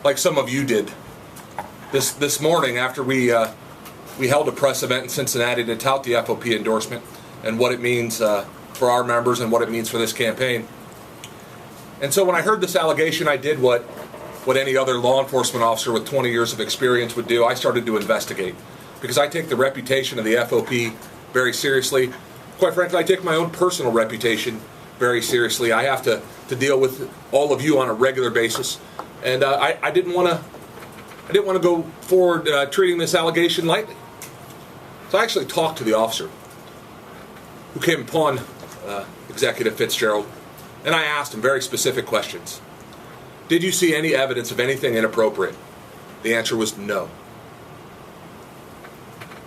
like some of you did this morning after we held a press event in Cincinnati to tout the FOP endorsement and what it means for our members and what it means for this campaign. And so when I heard this allegation, I did what any other law enforcement officer with 20 years of experience would do. I started to investigate because I take the reputation of the FOP very seriously. Quite frankly, I take my own personal reputation very seriously. I have to deal with all of you on a regular basis, and I didn't want to go forward treating this allegation lightly. So I actually talked to the officer who came upon Executive FitzGerald, and I asked him very specific questions. Did you see any evidence of anything inappropriate? The answer was no.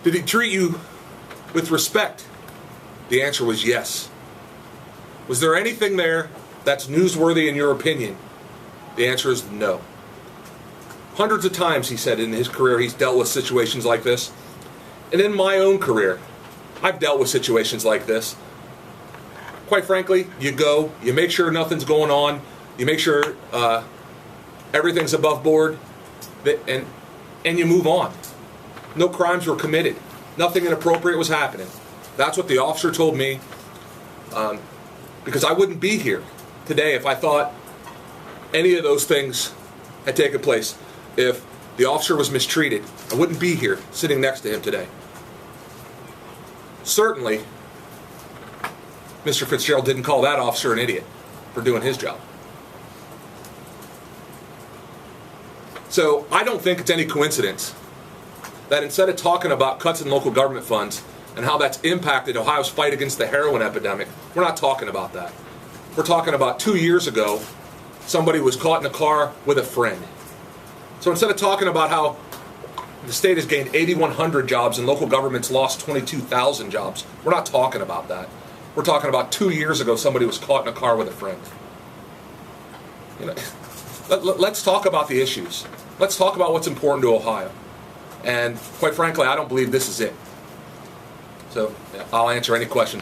Did he treat you with respect? The answer was yes. Was there anything there that's newsworthy in your opinion? The answer is no. Hundreds of times, he said, in his career, he's dealt with situations like this. And in my own career, I've dealt with situations like this. Quite frankly, you go, you make sure nothing's going on, you make sure everything's above board, and you move on. No crimes were committed. Nothing inappropriate was happening. That's what the officer told me, because I wouldn't be here today if I thought any of those things had taken place. If the officer was mistreated, I wouldn't be here sitting next to him today. Certainly, Mr. FitzGerald didn't call that officer an idiot for doing his job. So I don't think it's any coincidence that instead of talking about cuts in local government funds and how that's impacted Ohio's fight against the heroin epidemic, we're not talking about that. We're talking about 2 years ago, somebody was caught in a car with a friend. So instead of talking about how the state has gained 8,100 jobs and local governments lost 22,000 jobs, we're not talking about that. We're talking about 2 years ago, somebody was caught in a car with a friend. You know, let's talk about the issues. Let's talk about what's important to Ohio. And quite frankly, I don't believe this is it. So I'll answer any questions.